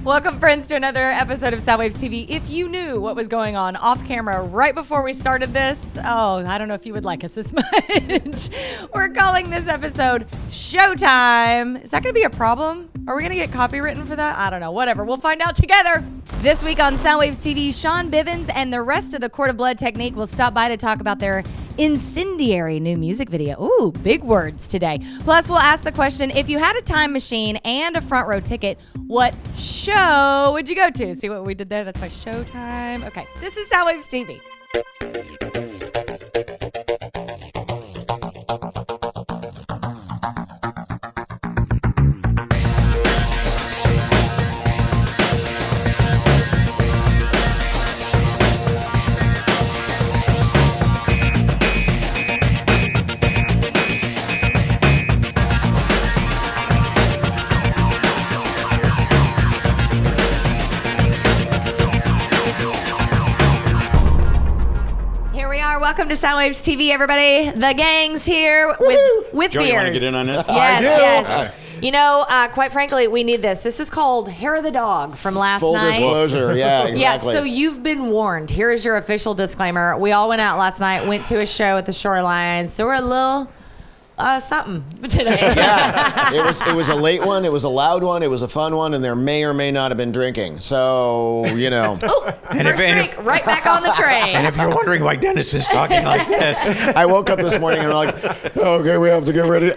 Welcome, friends, to another episode of Soundwaves TV. If you knew what was going on off camera right before we started this, I don't know if you would like us this much. We're calling this episode Showtime. Is that going to be a problem? Are we going to get copywritten for that? I don't know. Whatever. We'll find out together. This week on Soundwaves TV, Sean Bivens and the rest of the Quart of Blood Technique will stop by to talk about their incendiary new music video. Ooh, big words today. Plus, we'll ask the question, if you had a time machine and a front row ticket, what show would you go to? See what we did there? That's my Showtime. Okay, this is Soundwaves TV. Welcome to Soundwaves TV, everybody. The gang's here with Joe, beers. You want to get in on this? Yes, I do. yes. You know, quite frankly, we need this. This is called Hair of the Dog from last Full night. disclosure, yeah, exactly. Yeah, so you've been warned. Here is your official disclaimer. We all went out last night, went to a show at the Shoreline, so we're a little something today. Yeah, it was a late one, it was a loud one, it was a fun one, and there may or may not have been drinking. So, you know. Oh, first drink, right back on the train. And if you're wondering why Dennis is talking like this, I woke up this morning and I'm like, okay, we have to get ready.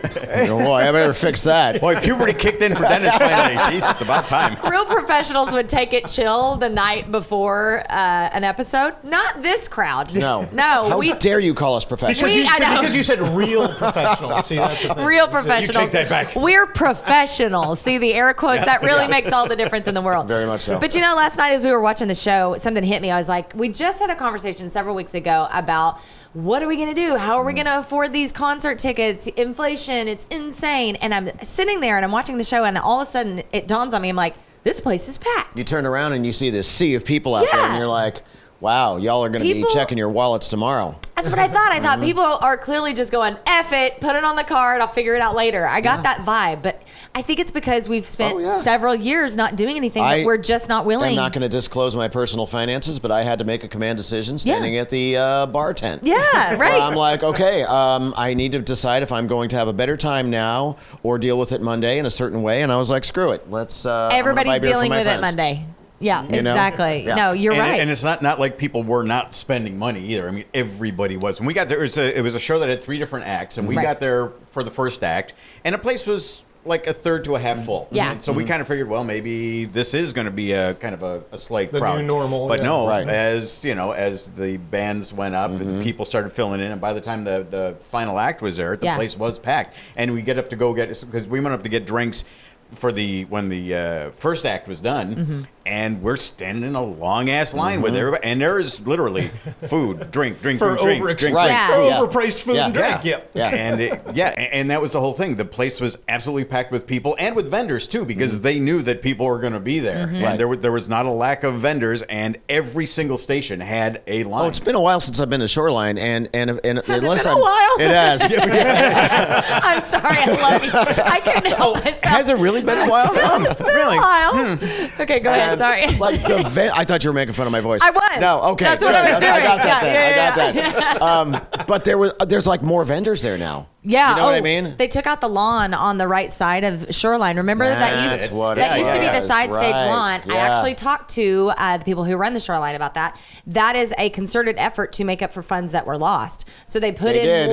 Boy, I better fix that. boy, puberty kicked in for Dennis finally. Jeez, it's about time. Real professionals would take it chill the night before an episode. Not this crowd. No. No. How dare you call us professionals? Because you said real professional. See, that's the thing. Real professionals. You take that back. We're professionals. See the air quotes? That really makes all the difference in the world. Very much so. But you know, last night as we were watching the show, something hit me. I was like, we just had a conversation several weeks ago about what are we going to do? How are we going to afford these concert tickets? Inflation, it's insane. And I'm sitting there and I'm watching the show and all of a sudden it dawns on me. I'm like, this place is packed. You turn around and you see this sea of people out there and you're like, wow, y'all are going to be checking your wallets tomorrow. That's what I thought. I thought people are clearly just going, F it, put it on the card, I'll figure it out later. I got that vibe, but I think it's because we've spent several years not doing anything that we're just not willing. I'm not going to disclose my personal finances, but I had to make a command decision standing at the bar tent. Yeah, right. I'm like, okay, I need to decide if I'm going to have a better time now or deal with it Monday in a certain way. And I was like, screw it. Let's. Everybody's dealing with it Monday. Yeah, exactly. Yeah. No, you're right. And it's not like people were not spending money either. I mean, everybody was. When we got there, it was a show that had 3 different acts, and we got there for the first act, and the place was like a third to a half full. Yeah. And so we kind of figured, well, maybe this is going to be a kind of a slight The crowd. new normal. But no, Right. as the bands went up and people started filling in, and by the time the final act was there, the place was packed. And we get up to go get, because we went up to get drinks for when the first act was done, and we're standing in a long ass line with everybody, and there is literally food, drink, For overpriced food and drink. Yeah. And that was the whole thing. The place was absolutely packed with people and with vendors too, because they knew that people were going to be there, and there was not a lack of vendors, and every single station had a line. Oh, it's been a while since I've been to Shoreline, and Has unless it been a while? It has. I'm sorry, I love you. I couldn't help myself. Has it really been a while? It's been a while. Okay, go ahead. Sorry. Like I thought you were making fun of my voice. I was. No, okay. That's what I was doing. I got that. Yeah, I got that. But there's like more vendors there now. Yeah. You know what I mean? They took out the lawn on the right side of Shoreline. Remember that used to be the side stage lawn. Yeah. I actually talked to the people who run the Shoreline about that. That is a concerted effort to make up for funds that were lost. So they put in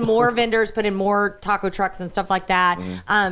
more vendors, put in more taco trucks and stuff like that.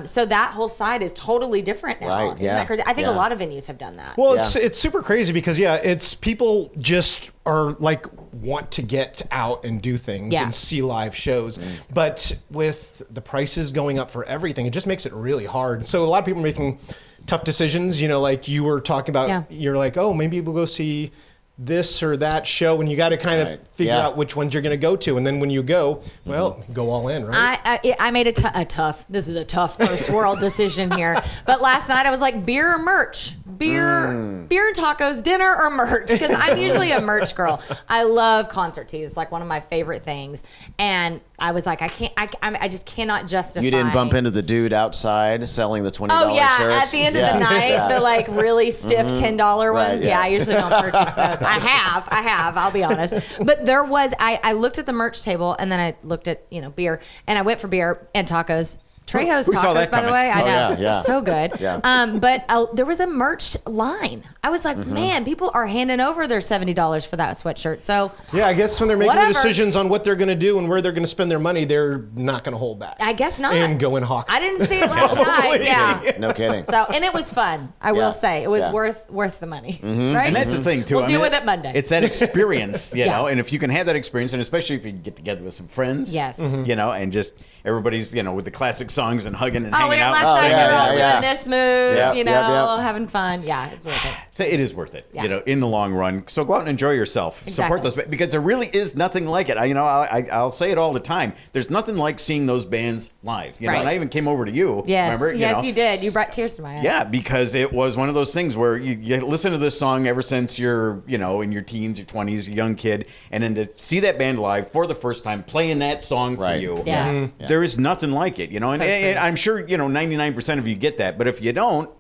So that whole side is totally different now. Right. Isn't that crazy? I think a lot of venues have done that. Well, it's super crazy because it's people just are like want to get out and do things and see live shows, but with the prices going up for everything, it just makes it really hard. So a lot of people are making tough decisions. You know, like you were talking about, you're like, oh, maybe we'll go see this or that show, and you got to kind of figure out which ones you're going to go to, and then when you go, go all in, right? I made a tough. This is a tough first world decision here. But last night I was like, beer or merch? beer, tacos, dinner, or merch? Because I'm usually a merch girl. I love concert tees. It's like one of my favorite things. And I was like, I just cannot justify. You didn't bump into the dude outside selling the $20 Oh yeah, shirts? at the end of the night, the like really stiff $10 ones. Right, yeah, I usually don't purchase those. I have. I'll be honest. But there was, I looked at the merch table and then I looked at beer, and I went for beer and tacos. Trejo's tacos, by the way. I know. Yeah. So good. Yeah. But there was a merch line. I was like, man, people are handing over their $70 for that sweatshirt. So yeah, I guess when they're making whatever. the decisions on what they're going to do and where they're going to spend their money, they're not going to hold back. I guess not. And go in hawk. I didn't see it last night. Yeah. No kidding. So, and it was fun. I will say it was worth the money. Right? And that's the thing too. We'll deal with it Monday. It's that experience, you Yeah. know. And if you can have that experience, and especially if you get together with some friends, Yes. and just everybody's, with the classic songs and hugging and Oh, we hanging got out. last night. yeah, You're all yeah. doing this move, Yep, yep. having fun. Yeah, it's worth it. So it is worth it, Yeah. in the long run. So go out and enjoy yourself. Support Exactly. those, because there really is nothing like it. I'll say it all the time. There's nothing like seeing those bands live. Right. And I even came over to you. Yes, Remember? yes, you did. You brought tears to my eyes. Yeah, because it was one of those things where you listen to this song ever since you're, in your teens, your 20s, a young kid, and then to see that band live for the first time playing that song for Right. you, Yeah. there is nothing like it, and, So and I'm sure, 99% of you get that, but if you don't,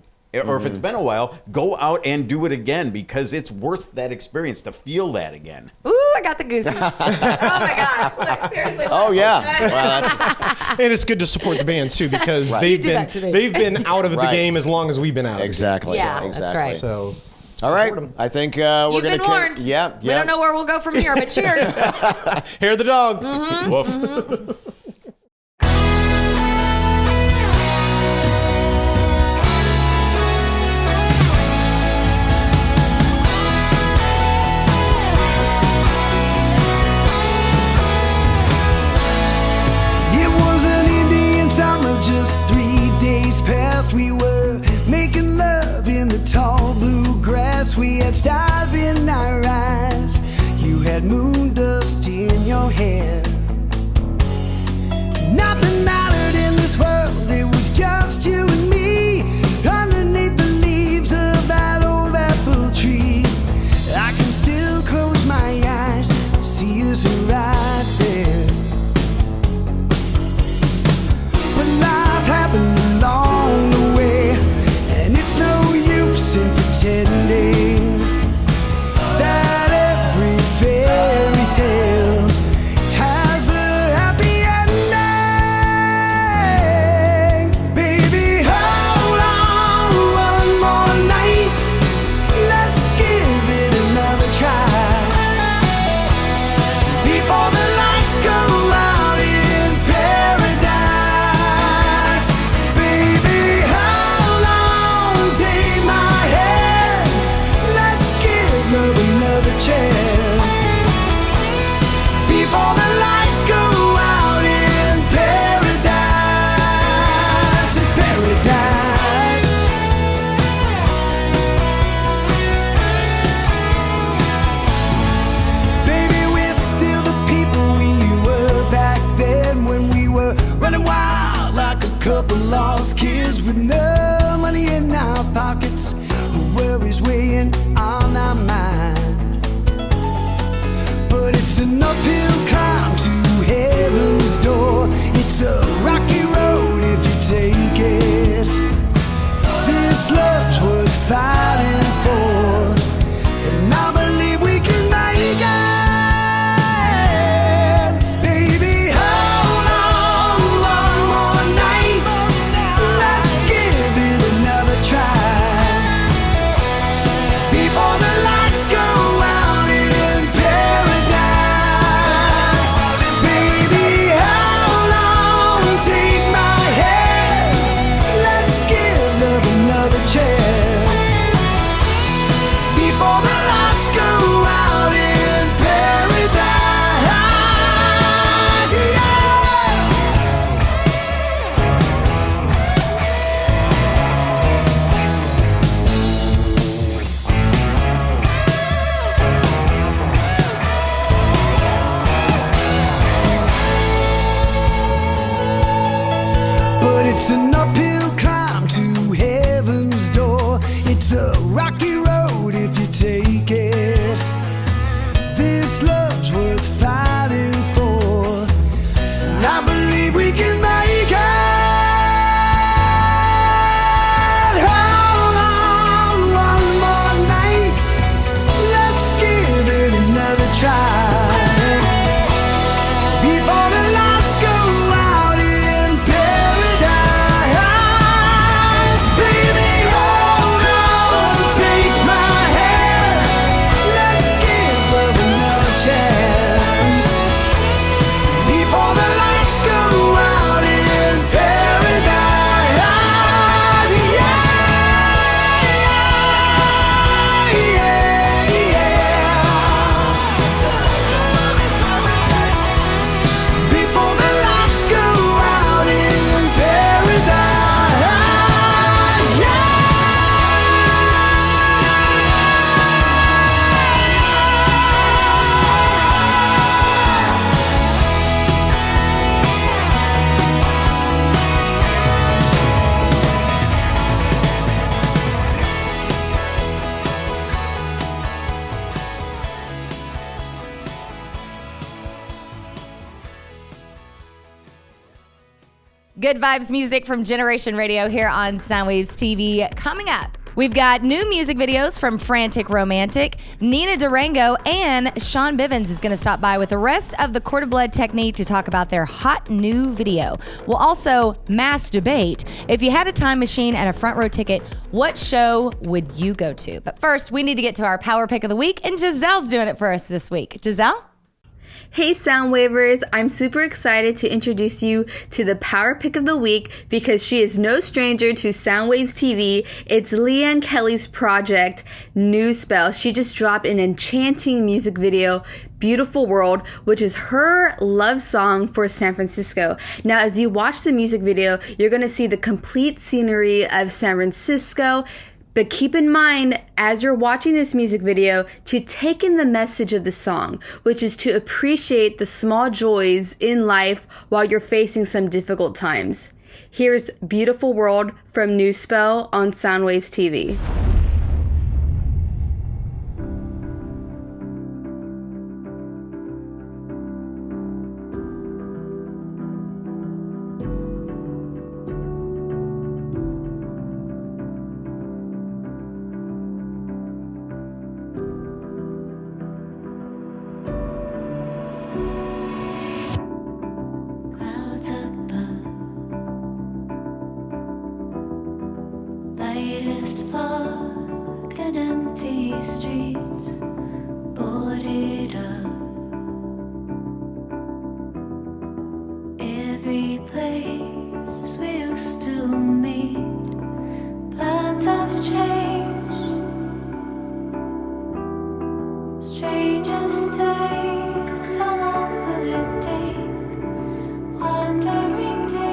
or if it's been a while, go out and do it again, because it's worth that experience to feel that again. Ooh, I got the goosebumps. Oh my gosh! Like, seriously. Oh, look. yeah. Well, that's And it's good to support the bands too, because Right. they've You do that to me. been out of the Right. game as long as we've been out of exactly. Yeah, exactly. that's right. the game. So All right. I think we're You've going been warned. Yeah. We don't know where we'll go from here, but cheers. hair the dog. Woof. It was an Indian summer, just 3 days past. We were making love in the tall blue grass. We had stars in our eyes. You had moon dust in your hair. Nothing mattered in this world, it was just you and me. Underneath the leaves of that old apple tree, I can still close my eyes, see us right there. But life happened along the way, and it's no use in pretending that every fairy tale has a happy ending. Baby, hold on one more night. Let's give it another try. Before the lights go out in paradise. Baby, hold on, take my hand. Let's give love another chance. Before the lights go out in paradise. In paradise. Baby, we're still the people we were back then, when we were running wild like a couple lost kids with no money in our pockets, worries weighing on our mind. But it's an uphill climb to heaven's door. It's a rocky road if you take it. This love's worth fighting for, and I believe we can make it. Baby, hold on one more night. Let's give it another try. Before the lights go out in paradise. Baby, hold on, take my hand. Let's give love another chance. Before the lights go out in paradise. Yeah. But it's an uphill climb to heaven's door. It's a Good vibes music from Generation Radio here on Soundwaves TV. Coming up, we've got new music videos from Frantic Romantic, Nina Durango, and Sean Bivens is going to stop by with the rest of the Quart of Blood Technique to talk about their hot new video. We'll also mass debate, if you had a time machine and a front row ticket, what show would you go to? But first, we need to get to our Power Pick of the Week, and Giselle's doing it for us this week. Giselle? Hey Soundwavers, I'm super excited to introduce you to the Power Pick of the Week because she is no stranger to Soundwaves TV. It's Leanne Kelly's project, New Spell. She just dropped an enchanting music video, Beautiful World, which is her love song for San Francisco. Now, as you watch the music video, you're going to see the complete scenery of San Francisco. But keep in mind, as you're watching this music video, to take in the message of the song, which is to appreciate the small joys in life while you're facing some difficult times. Here's Beautiful World from New Spell on Soundwaves TV. Fog and empty streets boarded up. Every place we used to meet, plans have changed. Strangest days, how long will it take? Wandering days.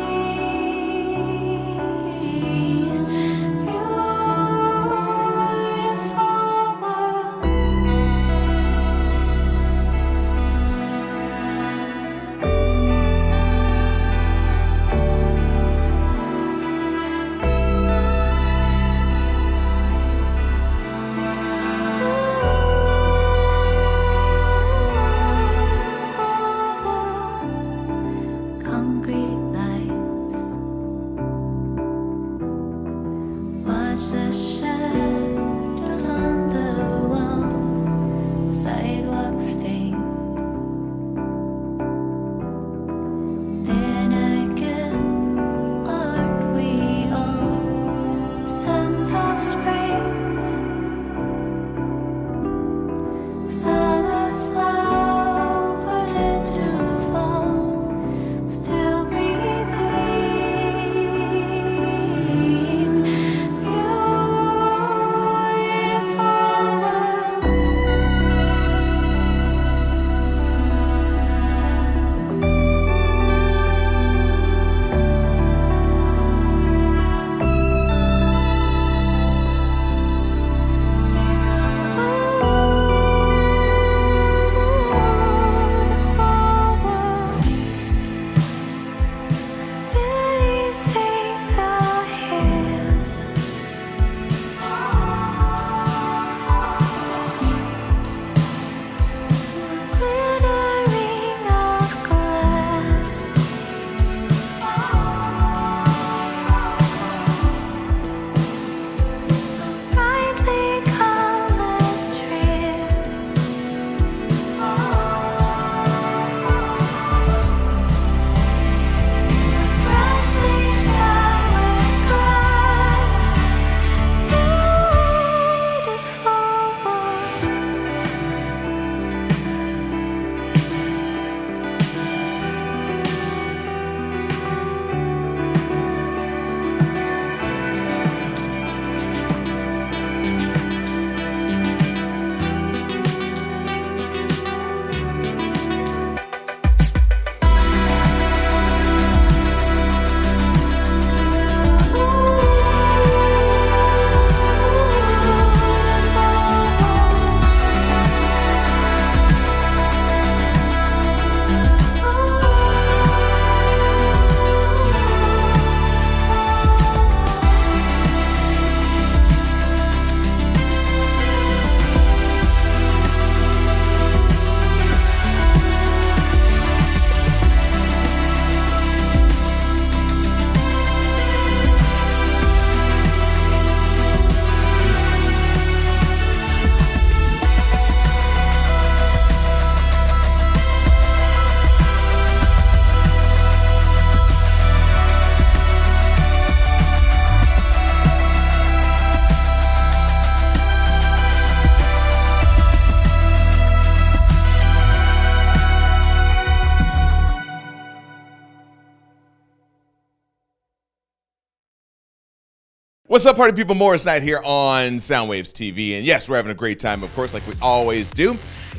What's up, party people? Morris Knight here on Soundwaves TV. And yes, we're having a great time, of course, like we always do.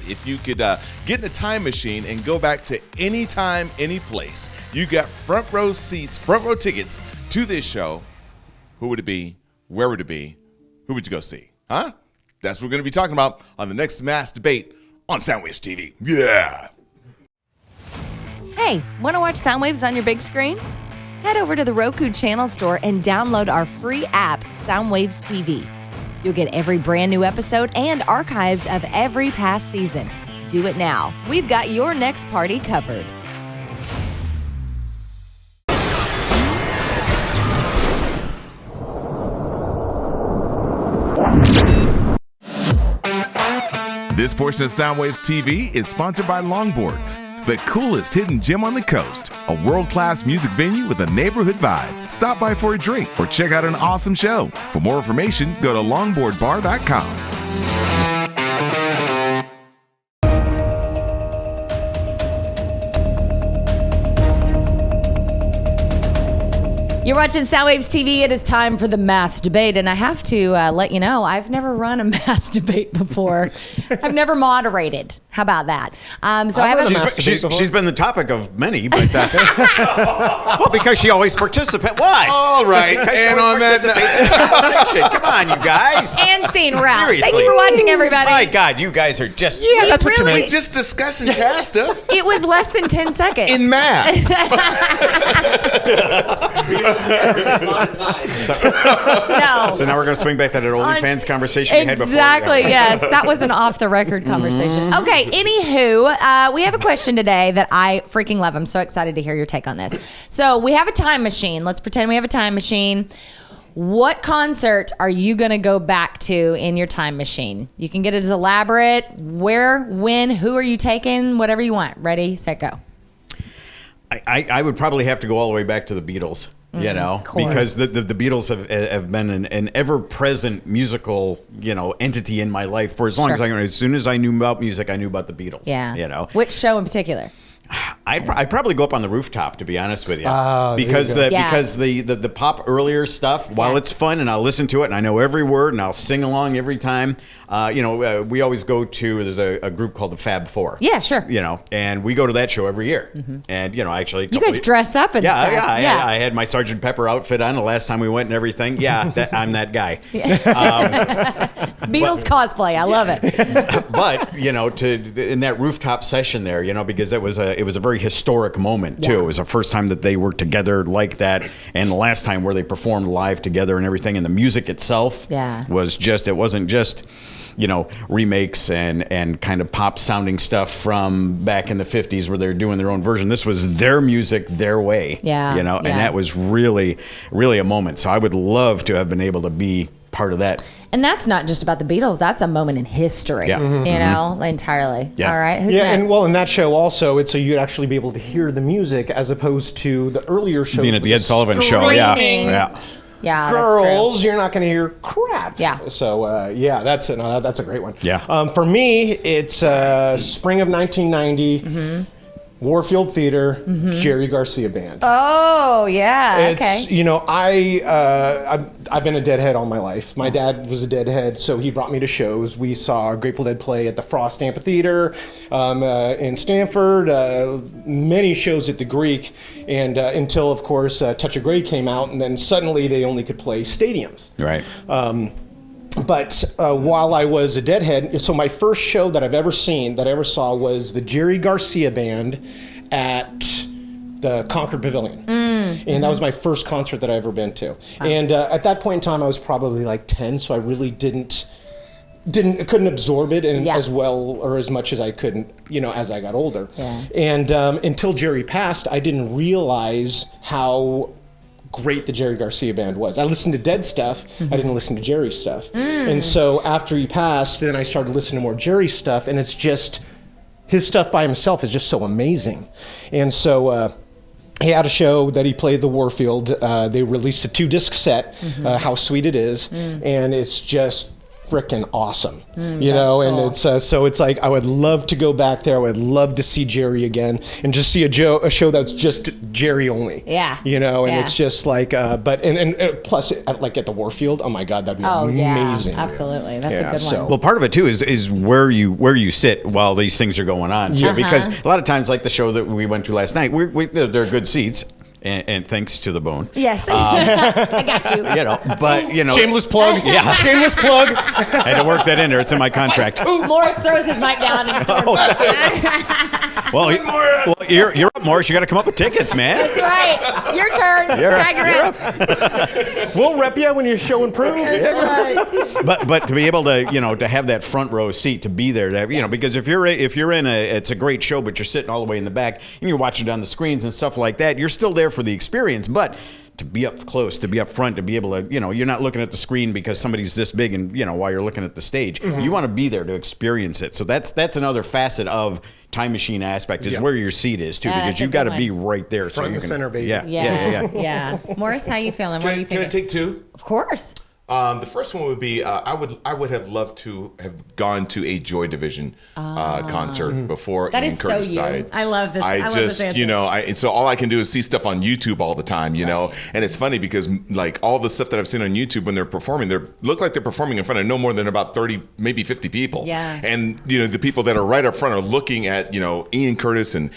If you could get in a time machine and go back to any time, any place, you got front row seats, front row tickets to this show, who would it be? Where would it be? Who would you go see? Huh? That's what we're going to be talking about on the next Mass Debate on Soundwaves TV. Yeah! Hey, want to watch Soundwaves on your big screen? Head over to the Roku channel store and download our free app, Soundwaves TV. You'll get every brand new episode and archives of every past season. Do it now. We've got your next party covered. This portion of Soundwaves TV is sponsored by Longboard, the coolest hidden gem on the coast. A world-class music venue with a neighborhood vibe. Stop by for a drink or check out an awesome show. For more information, go to longboardbar.com. You're watching Soundwaves TV. It is time for the mass debate, and I have to let you know I've never run a mass debate before. I've never moderated. How about that? So I haven't. She's been the topic of many, but well, because she always participates. What? All right, and on that, come on, you guys. And scene round. Seriously. Thank you for watching, everybody. My God, you guys are just. Yeah, that's what you meant. we just discussing Chasta It was less than 10 seconds. in math. So now we're going to swing back to that OnlyFans conversation we had before. Exactly, yes. That was an off-the-record conversation. Okay, anywho, we have a question today that I freaking love. I'm so excited to hear your take on this. So we have a time machine. Let's pretend we have a time machine. What concert are you going to go back to in your time machine? You can get it as elaborate. Where, when, who are you taking? Whatever you want. Ready, set, go. I would probably have to go all the way back to the Beatles. You know, because the Beatles have been an ever-present musical, entity in my life for as long as I can. As soon as I knew about music, I knew about the Beatles. Yeah. You know. Which show in particular? I'd probably go up on the rooftop, to be honest with you, because the pop earlier stuff, while it's fun and I'll listen to it and I know every word and I'll sing along every time. We always go to, there's a group called the Fab Four. Yeah, sure. And we go to that show every year. And actually, you guys dress up and stuff. Yeah. I had my Sgt. Pepper outfit on the last time we went and everything. Yeah, I'm that guy. Beatles cosplay, I love it. But in that rooftop session there, because it was a very historic moment too. Yeah. It was the first time that they were together like that, and the last time where they performed live together and everything. And the music itself was just, it wasn't just remakes and kind of pop sounding stuff from back in the 50s where they were doing their own version. This was their music, their way. And that was really, really a moment. So I would love to have been able to be part of that. And that's not just about the Beatles. That's a moment in history, entirely. Yeah. All right. Who's Yeah, next? and in that show also, it's so you'd actually be able to hear the music as opposed to the earlier shows. Being at the Ed Sullivan show, Screaming. yeah. Yeah, Girls, you're not going to hear crap. Yeah. So that's a great one. Yeah. For me, it's spring of 1990. Warfield Theater, Jerry Garcia Band. Oh, yeah. It's, I've been a Deadhead all my life. My dad was a Deadhead, so he brought me to shows. We saw Grateful Dead play at the Frost Amphitheater in Stamford, many shows at the Greek, and until, of course, Touch of Grey came out, and then suddenly they only could play stadiums. Right. But while I was a Deadhead, so my first show that I ever saw was the Jerry Garcia Band at the Concord Pavilion. And that was my first concert that I ever been to. And at that point in time, I was probably like 10, so I really couldn't absorb it as well or as much as I couldn't, as I got older. Yeah. And until Jerry passed, I didn't realize how great the Jerry Garcia Band was. I listened to Dead stuff, I didn't listen to Jerry stuff. And so after he passed, then I started listening to more Jerry stuff, and it's just, his stuff by himself is just so amazing. And so he had a show that he played the Warfield. They released a 2-disc set, How Sweet It Is, and it's just freaking awesome, you know, and it's so it's like I would love to go back there. I would love to see Jerry again and just see a show that's just Jerry only. Yeah. You know, and it's just like, but plus like at the Warfield, oh my God, that'd be amazing. Yeah, absolutely. That's a good one. Well, part of it too is where you sit while these things are going on too, because a lot of times, like the show that we went to last night, they're good seats. And thanks to the bone. Yes. I got you. You know, but you know. Shameless plug. Yeah. Shameless plug. I had to work that in there. It's in my contract. Morris throws his mic down and storms Well, you're up, Morris. You got to come up with tickets, man. That's right. Your turn. You're up. We'll rep you when you're showing proof. But to be able to, you know, to have that front row seat, to be there, you know, because if you're in it's a great show, but you're sitting all the way in the back and you're watching it on the screens and stuff like that, you're still there for the experience, but to be up close, to be up front, to be able to, you know, you're not looking at the screen because somebody's this big and, you know, while you're looking at the stage, you want to be there to experience it. So that's another facet of time machine aspect is where your seat is too, because you've got to be right there. Front and center, baby. Yeah. Morris, how you feeling? What are you thinking? Can I take two? Of course. The first one would be I would have loved to have gone to a Joy Division concert before Ian Curtis died. I love this. I just, you know, so all I can do is see stuff on YouTube all the time, you know, and it's funny because like all the stuff that I've seen on YouTube when they're performing, they look like they're performing in front of no more than about 30, maybe 50 people. Yeah. And you know, the people that are right up front are looking at, you know, Ian Curtis and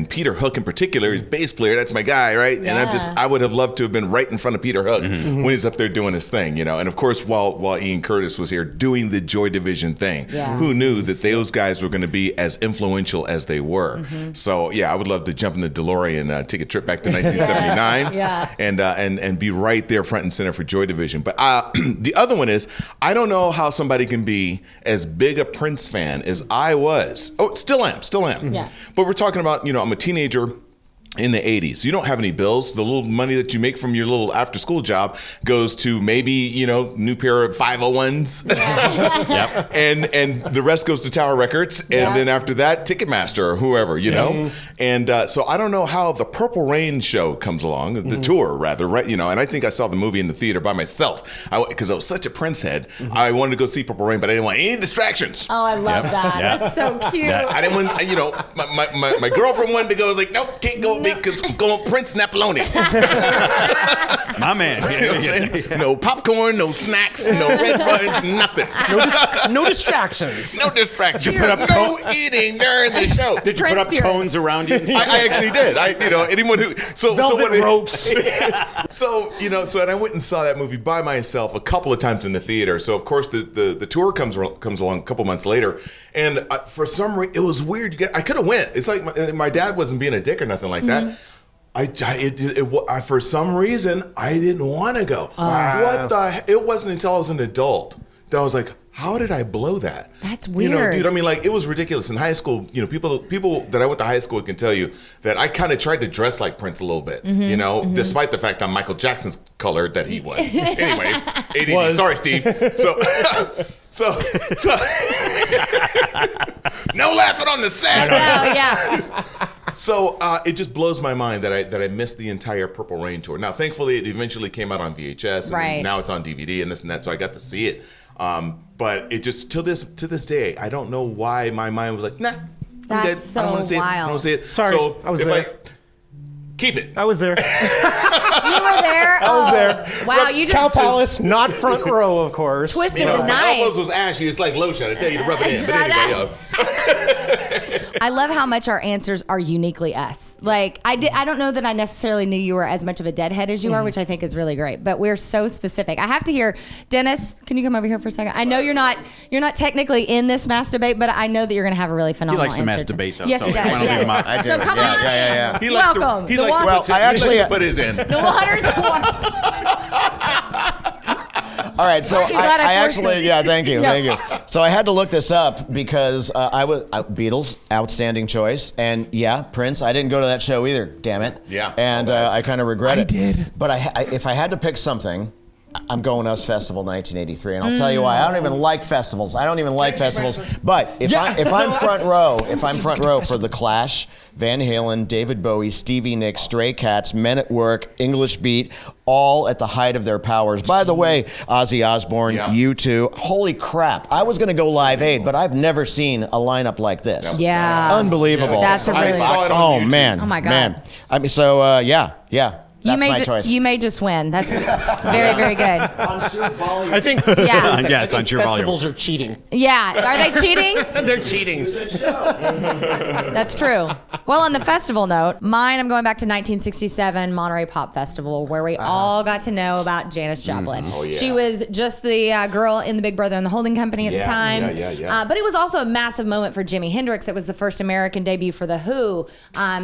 Peter Hook in particular, his bass player. That's my guy, right? Yeah. And I would have loved to have been right in front of Peter Hook when he's up there doing his thing, you know. And of course, while Ian Curtis was here doing the Joy Division thing, who knew that those guys were going to be as influential as they were? So yeah, I would love to jump in the DeLorean, take a trip back to 1979, and be right there front and center for Joy Division. But the other one is, I don't know how somebody can be as big a Prince fan as I was. Oh, still am. Yeah. But we're talking about, you know, I'm a teenager in the 80s. You don't have any bills. The little money that you make from your little after school job goes to maybe, you know, new pair of 501s. And the rest goes to Tower Records. And then after that, Ticketmaster or whoever, you know. And so I don't know how the Purple Rain show comes along, the tour rather, right? You know, and I think I saw the movie in the theater by myself because I was such a Prince head. I wanted to go see Purple Rain, but I didn't want any distractions. Oh, I love that. That's so cute. I didn't want, you know, my girlfriend wanted to go. I was like, nope, can't go. Because I'm going Prince Napoloni. My man. You know what I'm saying? No popcorn, no snacks, no red buns, nothing. No distractions. No distractions. Did you put up no eating during the show. Did you put up cones around you? I actually did. You know, anyone who velvet ropes. So you know, and I went and saw that movie by myself a couple of times in the theater. So of course the tour comes along a couple months later, and for some reason it was weird. I could have went. It's like my dad wasn't being a dick or nothing like that. I for some reason I didn't want to go. It wasn't until I was an adult that I was like, how did I blow that? That's weird. You know, dude, I mean, like, it was ridiculous. In high school, you know, people that I went to high school can tell you that I kind of tried to dress like Prince a little bit, you know, despite the fact I'm Michael Jackson's color that he was. Anyway, ADD. Sorry, Steve. So no laughing on the set. Yeah. So it just blows my mind that I missed the entire Purple Rain tour. Now, thankfully, it eventually came out on VHS, and now it's on DVD and this and that, so I got to see it. But it just to this day, I don't know why my mind was like, nah, I'm good. So I don't want to see it. I don't want to see it. Sorry, so I was there. Keep it. I was there. You were there? I was there. Wow, you just... Cow Palace, not front row, of course. Twisted the knife. My elbows was ashy. It's like lotion. I tell you to rub it in. But anyway, I love how much our answers are uniquely us. Like, I don't know that I necessarily knew you were as much of a deadhead as you are, which I think is really great. But we're so specific. I have to hear, Dennis, can you come over here for a second? I know you're not technically in this mass debate, but I know that you're going to have a really phenomenal answer. He likes the mass debate, though. Yes, so he does. I want to leave him out. I do. So come on. Yeah. He likes Welcome. He likes to put his in. The water's warm. All right, so I actually, thank you. So I had to look this up because I was Beatles, outstanding choice, and Prince. I didn't go to that show either. Damn it. Yeah. And I kind of regret it. I did. But if I had to pick something, I'm going Us Festival 1983, and I'll tell you why. I don't even like festivals. But if I'm front row for The Clash, Van Halen, David Bowie, Stevie Nicks, Stray Cats, Men at Work, English Beat, all at the height of their powers. By the way, Ozzy Osbourne, U2. Holy crap! I was going to go Live Aid, but I've never seen a lineup like this. Yeah, unbelievable. That's a really. I saw it on YouTube. Man. Oh my God. Man. I mean, so yeah. That's my choice. You may just win. That's very, very good. I think Yes, on sheer volume. festivals are cheating. Yeah. Are they cheating? They're cheating. That's true. Well, on the festival note, I'm going back to 1967 Monterey Pop Festival, where we all got to know about Janis Joplin. Oh, yeah. She was just the girl in the Big Brother and the Holding Company at the time. Yeah. But it was also a massive moment for Jimi Hendrix. It was the first American debut for The Who.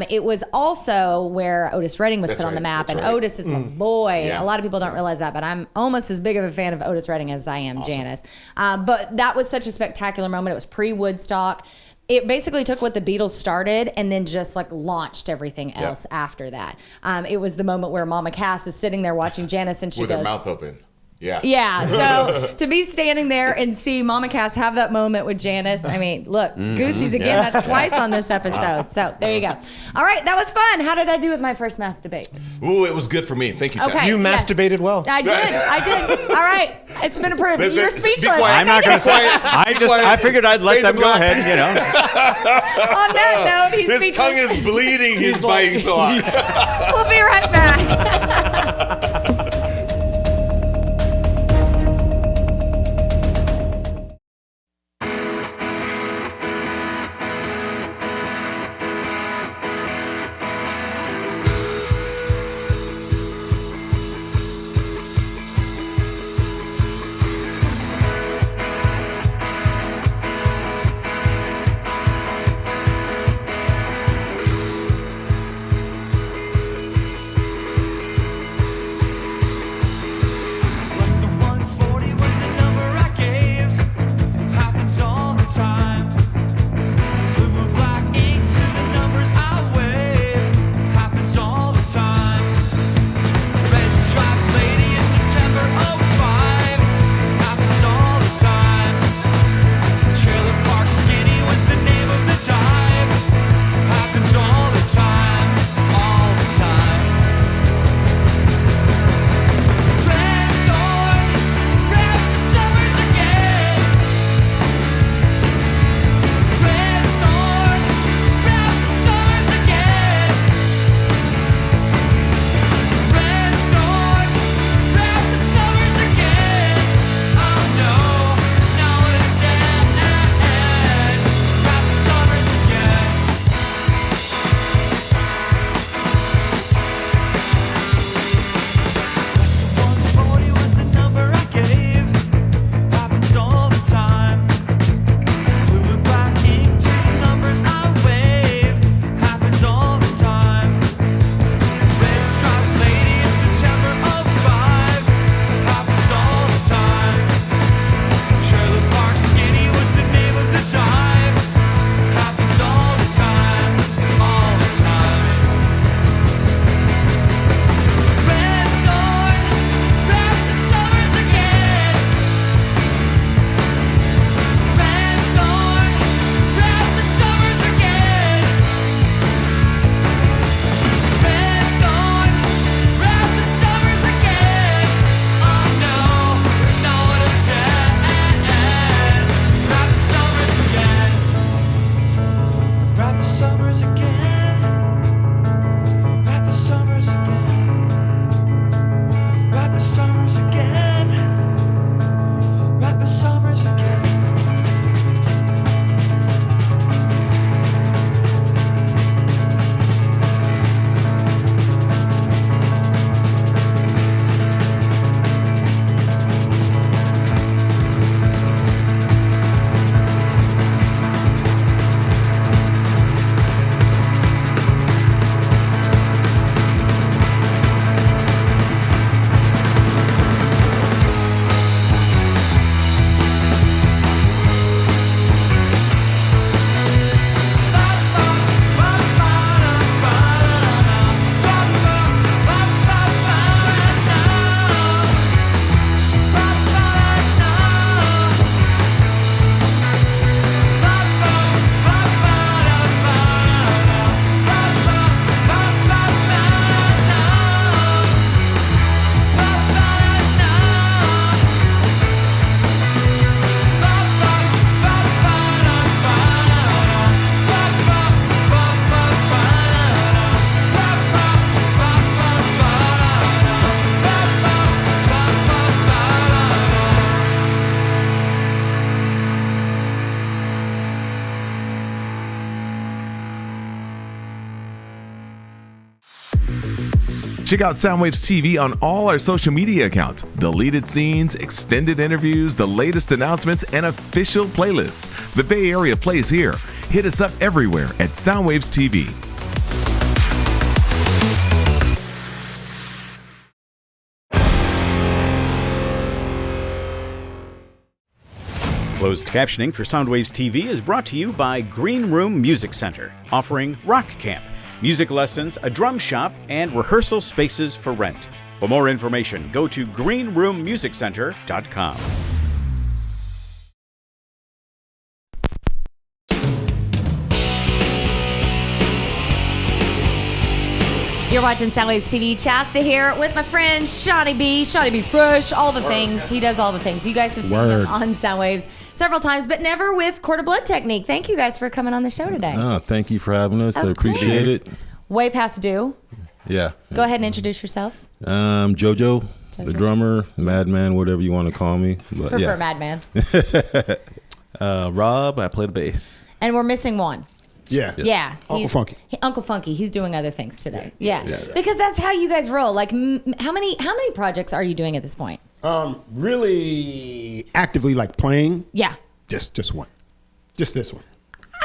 It was also where Otis Redding was put on the map. And Otis is my boy. Yeah. A lot of people don't realize that, but I'm almost as big of a fan of Otis Redding as I am Janis. But that was such a spectacular moment. It was pre-Woodstock. It basically took what the Beatles started and then just like launched everything else after that. It was the moment where Mama Cass is sitting there watching Janis and she With goes, her mouth open. Yeah. Yeah. So to be standing there and see Mama Cass have that moment with Janis, I mean, look, Goosey's again. That's twice on this episode. So there you go. All right. That was fun. How did I do with my first masturbate? Ooh, it was good for me. Thank you, Chad. Okay. You yes. masturbated well. I did. All right. It's been approved. You're speechless. I'm not going to say it. I figured I'd let them go ahead, On that note, he's His speechless. tongue is bleeding. He's biting so hard. We'll be right back. Check out Soundwaves TV on all our social media accounts. Deleted scenes, extended interviews, the latest announcements, and official playlists. The Bay Area plays here. Hit us up everywhere at Soundwaves TV. Closed captioning for Soundwaves TV is brought to you by Green Room Music Center, offering rock camp, music lessons, a drum shop, and rehearsal spaces for rent. For more information, go to greenroommusiccenter.com. You're watching Soundwaves TV. Chasta here with my friend Shawnee B. Shawnee B Fresh, all the things. He does all the things. You guys have seen him on Soundwaves several times, but never with Quart of Blood Technique. Thank you guys for coming on the show today. Thank you for having us. I appreciate it. Way past due. Yeah. Go ahead and introduce yourself. Jojo, the drummer, Madman, whatever you want to call me. But, Prefer Madman. Rob, I play the bass. And we're missing one. Yeah. Uncle Funky. Uncle Funky. He's doing other things today. Yeah. Because that's how you guys roll. Like, how many projects are you doing at this point? Really actively, like, playing? Yeah. Just one. Just this one.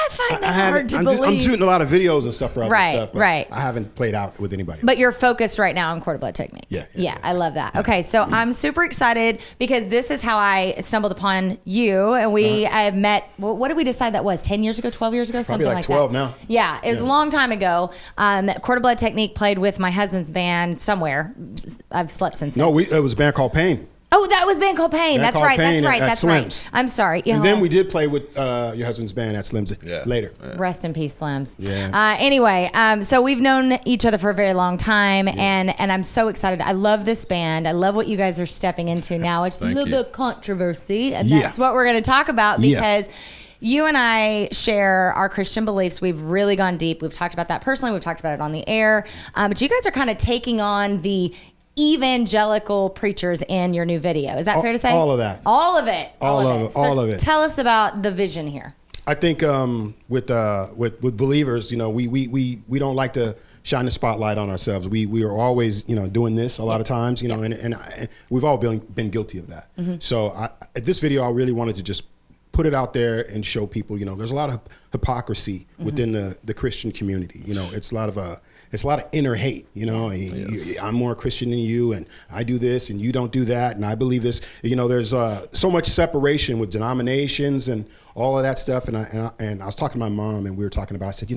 I find that hard to believe. I'm shooting a lot of videos and stuff for other stuff. But right. I haven't played out with anybody else. But you're focused right now on Quart of Blood Technique. Yeah, I love that. Okay, so I'm super excited because this is how I stumbled upon you. And I met, what did we decide that was? 10 years ago, 12 years ago? Probably something like that. 12 now. Yeah, it was a long time ago. Quart of Blood Technique played with my husband's band somewhere. I've slept since then. No, it was a band called Pain. Oh, that was band called Pain. That's right. Pain That's at right. Slim's. I'm sorry. And then we did play with your husband's band at Slim's later. Rest in peace, Slims. Yeah. Anyway, so we've known each other for a very long time, and I'm so excited. I love this band. I love what you guys are stepping into now. It's a little bit of controversy, and that's what we're going to talk about because you and I share our Christian beliefs. We've really gone deep. We've talked about that personally. We've talked about it on the air. But you guys are kind of taking on the evangelical preachers in your new video. Is that fair to say? All of that. All of it. All of it. Tell us about the vision here. I think with believers, we don't like to shine the spotlight on ourselves. We are always, doing this a lot of times, and we've all been guilty of that. Mm-hmm. So at this video, I really wanted to just put it out there and show people, there's a lot of hypocrisy within the Christian community. It's a lot of inner hate, I'm more Christian than you, and I do this and you don't do that, and I believe this. There's so much separation with denominations and all of that stuff. And I was talking to my mom, and we were talking about, I said,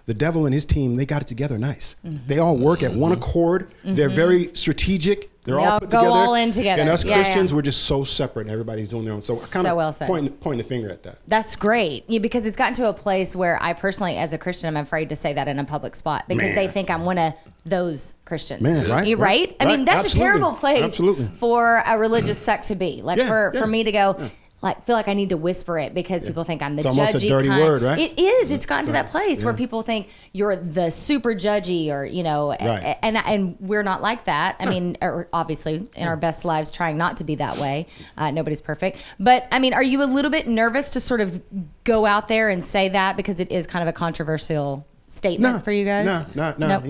the devil and his team, they got it together nice. Mm-hmm. They all work at one accord. Mm-hmm. They're very strategic. They're all put together. All in together. And us Christians, we're just so separate, and everybody's doing their own. So kind of well said. Point the finger at that. That's great, because it's gotten to a place where I personally, as a Christian, I'm afraid to say that in a public spot because they think I'm one of those Christians. Man, right? You right? I mean, that's Absolutely. a terrible place Absolutely. for a religious sect to be. Like for me to go. Like feel like I need to whisper it because people think I'm the judgy almost a dirty kind. word, right? It is. It's gotten to that place where people think you're the super judgy, or and we're not like that. I mean, obviously, in our best lives, trying not to be that way. Nobody's perfect, but I mean, are you a little bit nervous to sort of go out there and say that because it is kind of a controversial statement for you guys? No. Nope.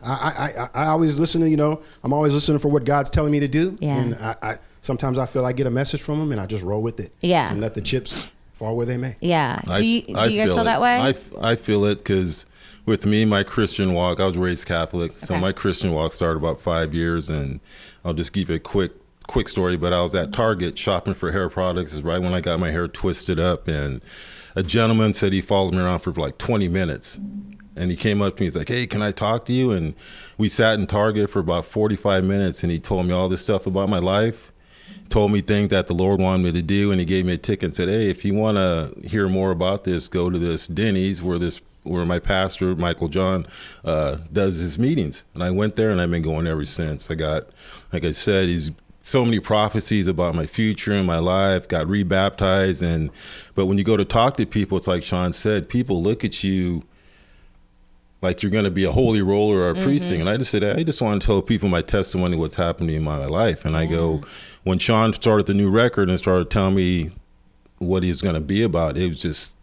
I always listen to I'm always listening for what God's telling me to do, and I sometimes I feel I get a message from him and I just roll with it. Yeah. And let the chips fall where they may. Yeah. Do you guys feel that way? I feel it because with me, my Christian walk, I was raised Catholic. So my Christian walk started about 5 years, and I'll just give you a quick story. But I was at Target shopping for hair products. Is right when I got my hair twisted up, and a gentleman said he followed me around for like 20 minutes. And he came up to me, he's like, hey, can I talk to you? And we sat in Target for about 45 minutes, and he told me all this stuff about my life. Told me things that the Lord wanted me to do, and he gave me a ticket and said, hey, if you want to hear more about this, go to this Denny's where my pastor, Michael John, does his meetings. And I went there, and I've been going ever since. I got, like I said, he's so many prophecies about my future and my life, got rebaptized. But when you go to talk to people, it's like Sean said, people look at you like you're going to be a holy roller or a priest. And I just said, I just want to tell people my testimony, what's happened in my life. And I go, when Sean started the new record and started telling me what he was going to be about, it was just,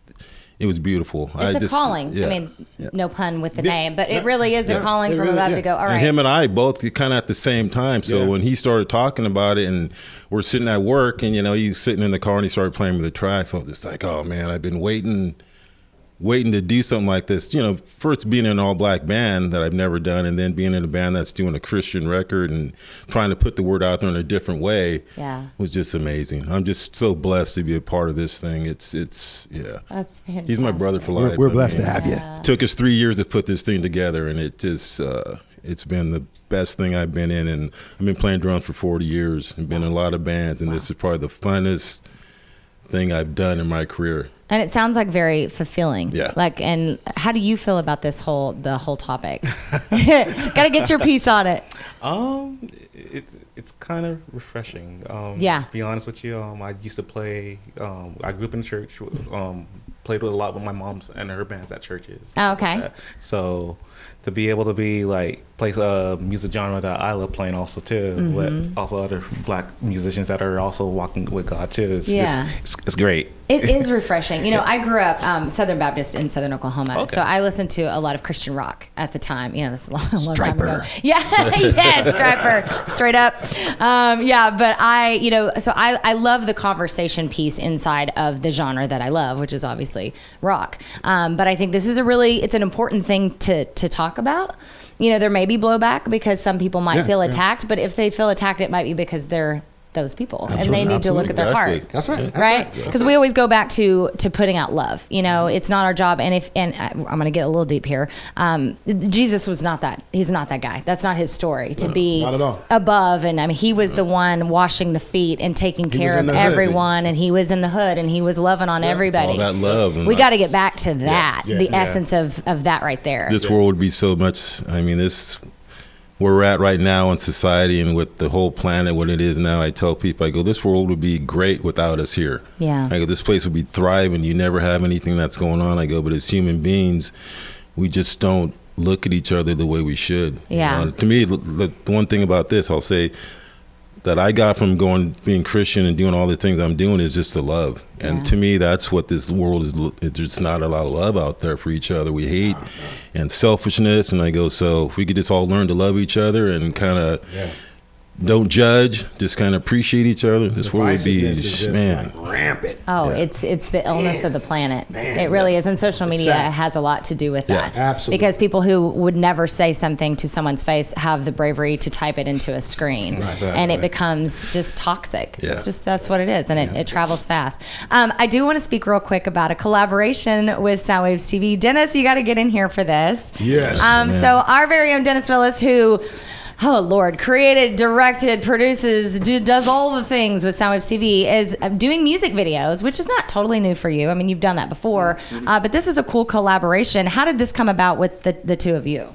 it was beautiful. It's a calling. Yeah, I mean, no pun with the name, but it really is a calling from really, above to go, all right. And him and I both kind of at the same time. So when he started talking about it, and we're sitting at work, and he's sitting in the car, and he started playing with the tracks. I was just like, oh man, I've been waiting to do something like this. First being in an all-black band that I've never done, and then being in a band that's doing a Christian record and trying to put the word out there in a different way was just amazing. I'm just so blessed to be a part of this thing. It's That's fantastic. He's my brother for life. We're blessed to have you. Took us 3 years to put this thing together, and it just it's been the best thing I've been in. And I've been playing drums for 40 years and been in a lot of bands, and this is probably the funnest thing I've done in my career. And it sounds like very fulfilling. Yeah. And how do you feel about the whole topic? Got to get your piece on it. It's kind of refreshing. Yeah. To be honest with you, I used to play. I grew up in church. Played with a lot with my mom's and her bands at churches. Oh, okay. So to be able to play a music genre that I love playing also too, with also other black musicians that are also walking with God too. It's great. It is refreshing. I grew up Southern Baptist in Southern Oklahoma, so I listened to a lot of Christian rock at the time. This is a long time ago. Yeah, yes, Striper, straight up. But I love the conversation piece inside of the genre that I love, which is obviously rock. But I think this is it's an important thing to talk about. There may be blowback because some people might feel attacked, but if they feel attacked, it might be because they're those people and they need to look at their heart. That's right. Right? Because we always go back to putting out love. It's not our job. And I'm going to get a little deep here. Jesus was not that. He's not that guy. That's not his story to be not at all. Above. And he was the one washing the feet and taking care of everyone. And he was in the hood and he was loving on everybody. All that love. We got to get back to that. The essence of that right there. This world would be so much. Where we're at right now in society and with the whole planet, what it is now, I tell people, I go, this world would be great without us here. Yeah. I go, this place would be thriving. You never have anything that's going on. I go, but as human beings, we just don't look at each other the way we should. Yeah. To me, the one thing about this, I'll say, that I got from being Christian and doing all the things I'm doing is just the love. And to me, that's what this world is. There's not a lot of love out there for each other. We hate and selfishness. And I go, so if we could just all learn to love each other and kind of don't judge, just kind of appreciate each other, this world would be, rampant. Oh, it's the illness of the planet. It really is. And social media has a lot to do with that. Absolutely. Because people who would never say something to someone's face have the bravery to type it into a screen. Exactly. And it becomes just toxic. Yeah. It's just, that's what it is. And it travels fast. I do want to speak real quick about a collaboration with Soundwaves TV. Dennis, you got to get in here for this. Yes. So our very own Dennis Willis, who... oh, Lord, created, directed, produces, does all the things with Soundwaves TV, is doing music videos, which is not totally new for you. You've done that before. But this is a cool collaboration. How did this come about with the two of you?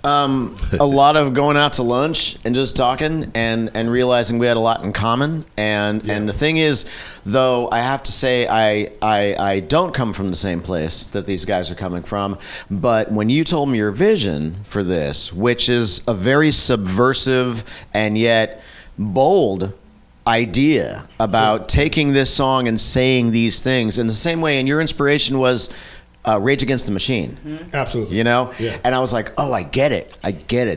A lot of going out to lunch and just talking and realizing we had a lot in common. And the thing is, though, I have to say I don't come from the same place that these guys are coming from. But when you told me your vision for this, which is a very subversive and yet bold idea about taking this song and saying these things in the same way, and your inspiration was Rage Against the Machine. Absolutely. Yeah. And I was like, oh, I get it.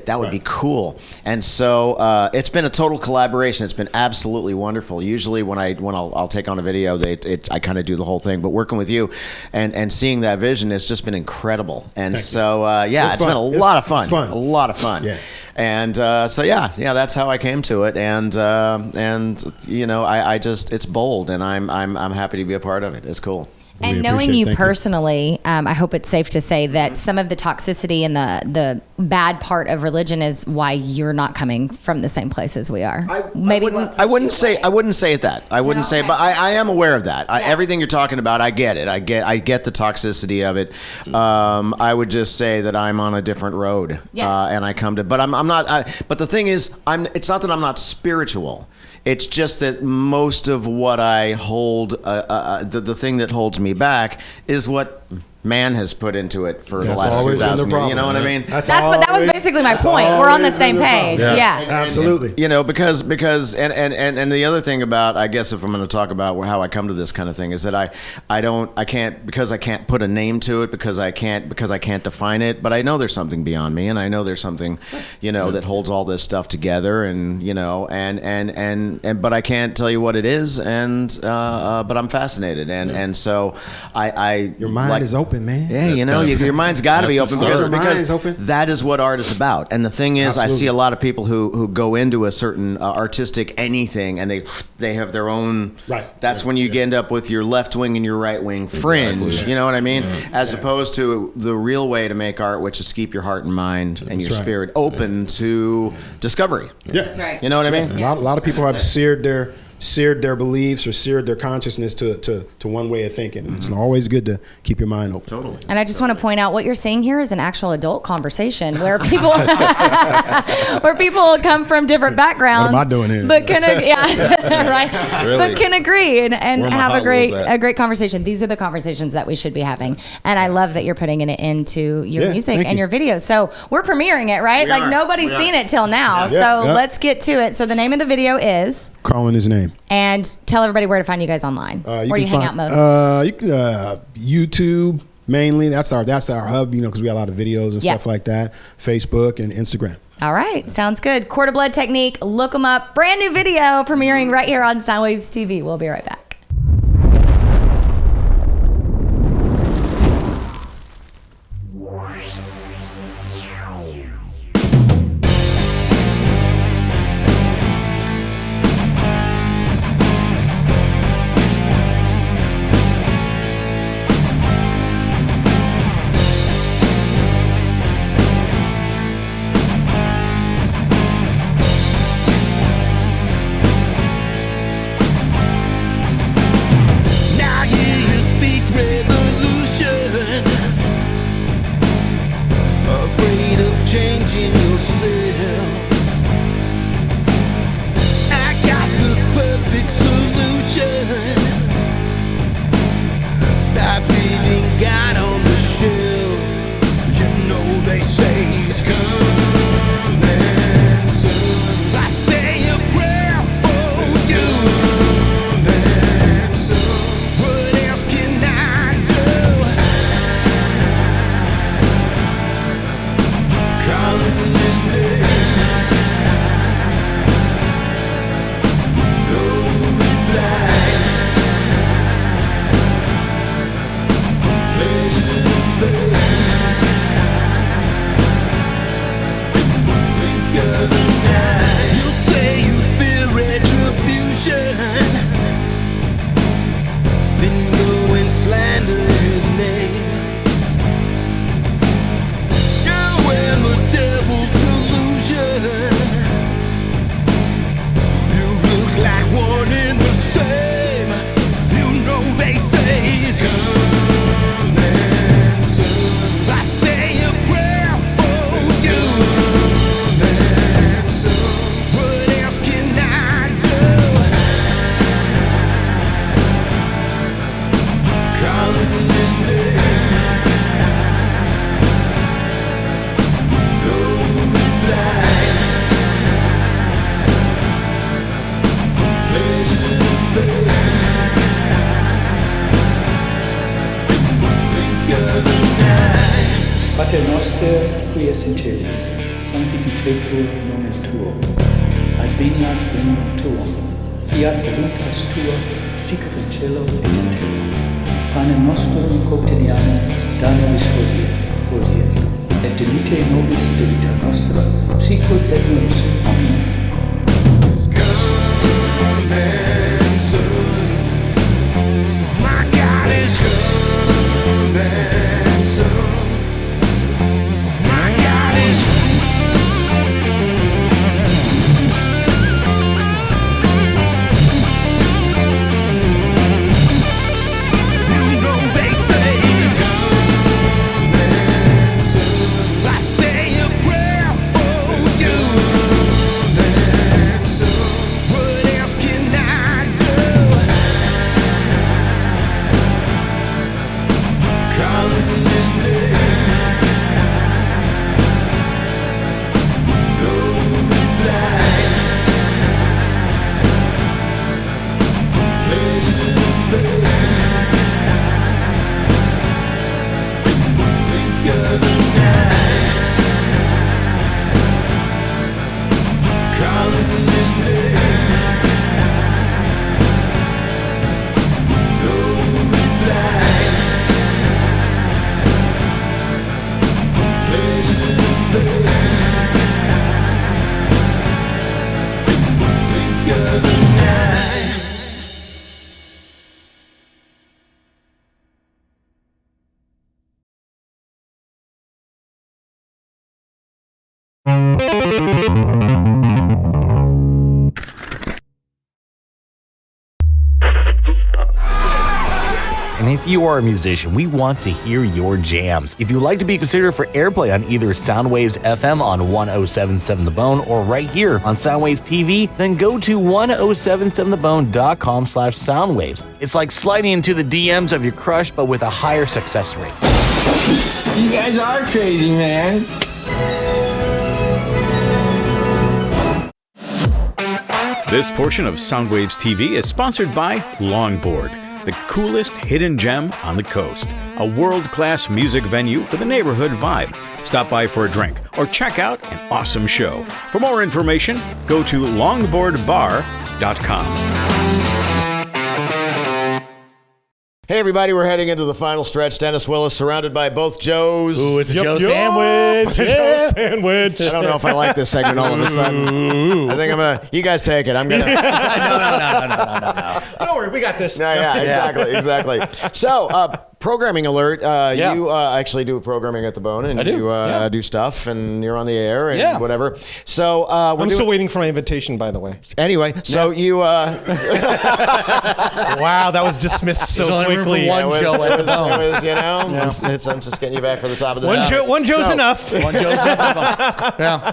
That would be cool. And so it's been a total collaboration. It's been absolutely wonderful. Usually when I'll take on a video, I kind of do the whole thing. But working with you and seeing that vision has just been incredible. And it's been a lot of fun. A lot of fun. Yeah. And that's how I came to it. And I just, it's bold, and I'm happy to be a part of it. It's cool. And knowing you personally, I hope it's safe to say that some of the toxicity and the bad part of religion is why you're not coming from the same place as we are. I wouldn't say that. I wouldn't say, but I am aware of that. Everything you're talking about, I get it. I get the toxicity of it. I would just say that I'm on a different road, and I come to. But I'm not. But the thing is, it's not that I'm not spiritual. It's just that most of what I hold, the thing that holds me back is what man has put into it for the That's last always been the 2,000 years. You problem, know what I man. mean? That was basically my point. We're on the same page. Yeah. Absolutely. You know, because and the other thing about, I guess if I'm going to talk about how I come to this kind of thing, is that I can't put a name to it because I can't define it, but I know there's something beyond me, and I know there's something, you know, that holds all this stuff together, and you know, and but I can't tell you what it is, and but I'm fascinated, and so your mind is open, man. Yeah, you know, your mind's got to be open because that is what art is about. And the thing is, I see a lot of people who go into a certain artistic anything, and they have their own. Right. That's when you end up with your left wing and your right wing fringe. Exactly. You know what I mean? As opposed to the real way to make art, which is keep your heart and mind and your spirit open to discovery. Yeah, that's right. You know what I mean? A lot of people have seared their beliefs or seared their consciousness to one way of thinking. It's always good to keep your mind open. Totally. And I just want to point out what you're saying here is an actual adult conversation where people come from different backgrounds. What am I doing here? But can right? Really? But can agree and Where my have hot wheels at? a great conversation. These are the conversations that we should be having. And I love that you're putting it into your music and your videos. So we're premiering it, right? Nobody's seen it till now. Yeah. So let's get to it. So the name of the video is Calling His Name. And tell everybody where to find you guys online. Where you hang out most. You can YouTube mainly. That's our hub. You know, because we got a lot of videos and stuff like that. Facebook and Instagram. All right, sounds good. Quart of Blood Technique. Look them up. Brand new video premiering right here on Soundwaves TV. We'll be right back. Pater noster, qui es in celis, sanctificetur nomen tuo, adveniat regnum tuum, fiat voluntas tua, sicut in cielo et in terra. Panem nostrum quotidianum da nobis hodie, et dimitte nobis debita nostra, sicut et nos. Amen. And if you are a musician, we want to hear your jams. If you'd like to be considered for airplay on either Soundwaves FM on 107.7 The Bone or right here on Soundwaves TV, then go to 1077thebone.com/soundwaves. It's like sliding into the DMs of your crush, but with a higher success rate. You guys are crazy, man. This portion of Soundwaves TV is sponsored by Longboard, the coolest hidden gem on the coast. A world-class music venue with a neighborhood vibe. Stop by for a drink or check out an awesome show. For more information, go to longboardbar.com. Hey everybody, we're heading into the final stretch. Dennis Willis surrounded by both Joes. Ooh, it's a Joe sandwich. Joe sandwich. I don't know if I like this segment all of a sudden. I think you guys take it. I'm gonna. No. Don't worry, we got this. Yeah, exactly. So, programming alert. You actually do programming at the Bone, and you do stuff, and you're on the air and whatever. So I'm still waiting for my invitation, by the way. Anyway, so you. Wow, that was dismissed so quickly. One Joe at the Bone. I'm just getting you back for the top of the One Joe's enough. One Joe's enough. Yeah.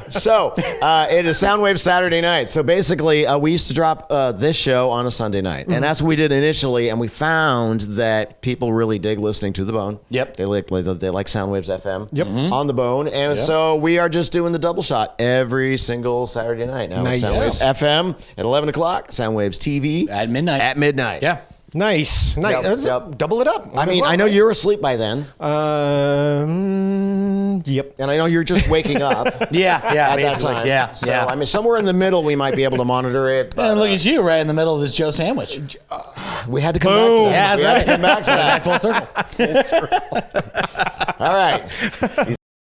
So it is Soundwave Saturday night. So basically, we used to drop this show on a Sunday night, and that's what we did initially. And we found that people really dig listening to the Bone. Yep. They like Soundwaves FM. Yep. On the Bone, and so we are just doing the double shot every single Saturday night now. Nice. Soundwaves FM at 11 o'clock. Soundwaves TV at midnight. Yeah. Nice. Yep. Double it up. I mean, I know you're asleep by then. Yep. And I know you're just waking up. At that time. Yeah. So, I mean, somewhere in the middle, we might be able to monitor it. But, And look at you right in the middle of this Joe sandwich. We had to come back to that. Yeah, we had to come back to that. Full circle. All right.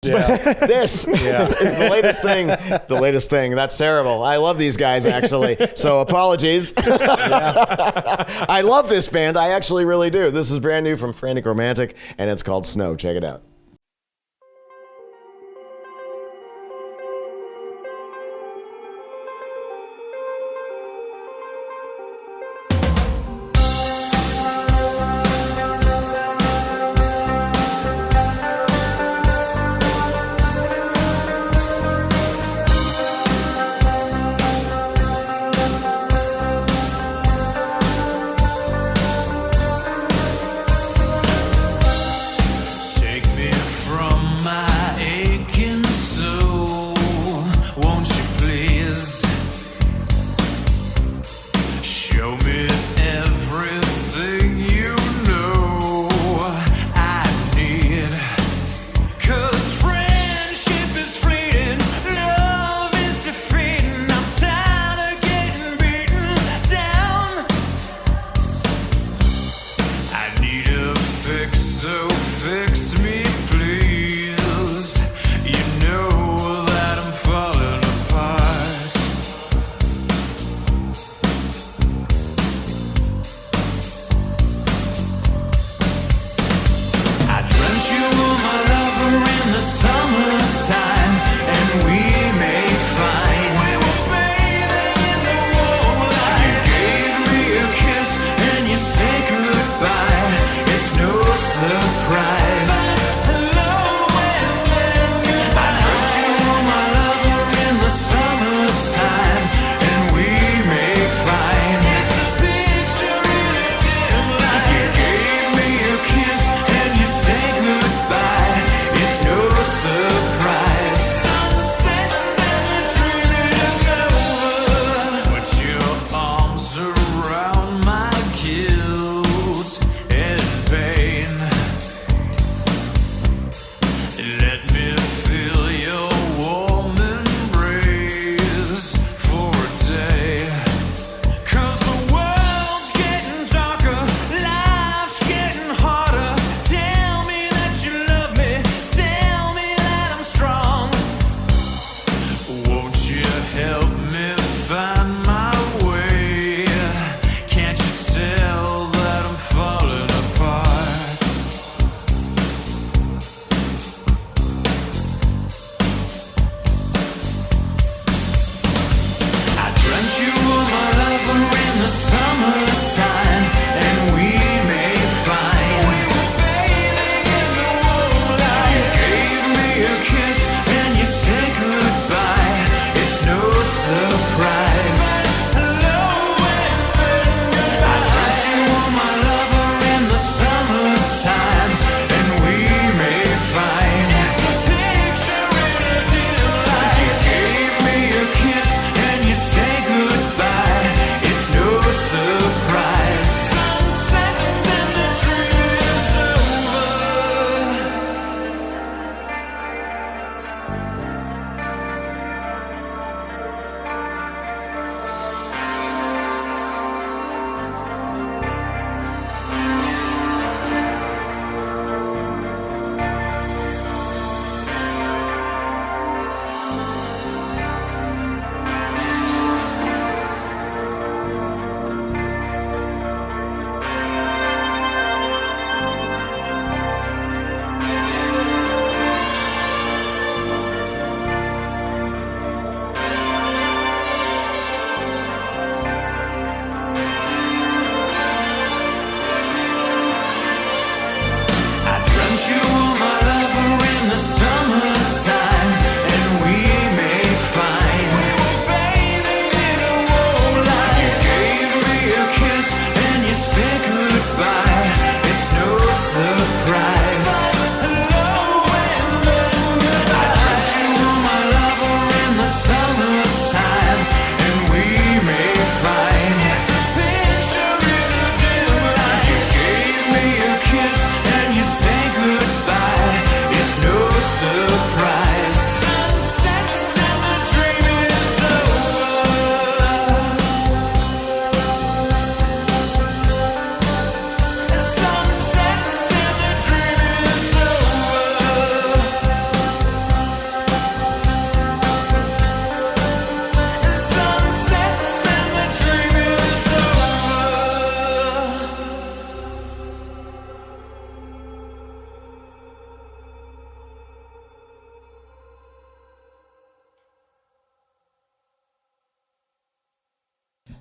This is the latest thing. The latest thing. That's terrible. I love these guys, actually. So apologies. I love this band. I actually really do. This is brand new from Frantic Romantic, and it's called Snow. Check it out. Take me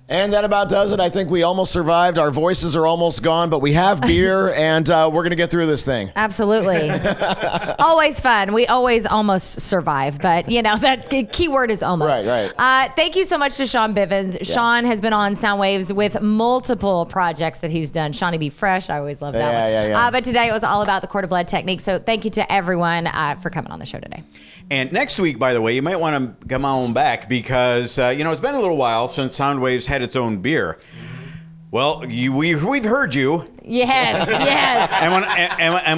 And that about does it. I think we almost survived. Our voices are almost gone, but we have beer, and we're going to get through this thing. Absolutely. Always fun. We always almost survive, but, that key word is almost. Right. Thank you so much to Sean Bivens. Yeah. Sean has been on Soundwaves with multiple projects that he's done. Shawnee Be Fresh. I always love that one. Yeah. But today it was all about the Quart of Blood Technique, so thank you to everyone for coming on the show today. And next week, by the way, you might want to come on back because, it's been a little while since Soundwaves had its own beer. Well, we've heard you. Yes. And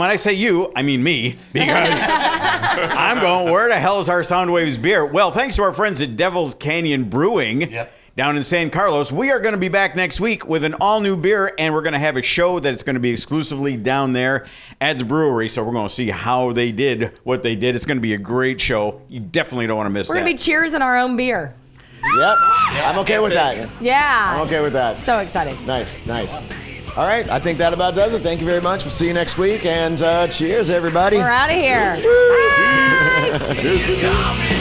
when I say you, I mean me, because I'm going, where the hell is our Soundwaves beer? Well, thanks to our friends at Devil's Canyon Brewing. Yep. Down in San Carlos. We are going to be back next week with an all-new beer, and we're going to have a show that's going to be exclusively down there at the brewery, so we're going to see how they did what they did. It's going to be a great show. You definitely don't want to miss that. We're going to be cheersing our own beer. Yep. I'm okay with that. Yeah. I'm okay with that. So excited. Nice. All right. I think that about does it. Thank you very much. We'll see you next week, and cheers, everybody. We're out of here. Bye.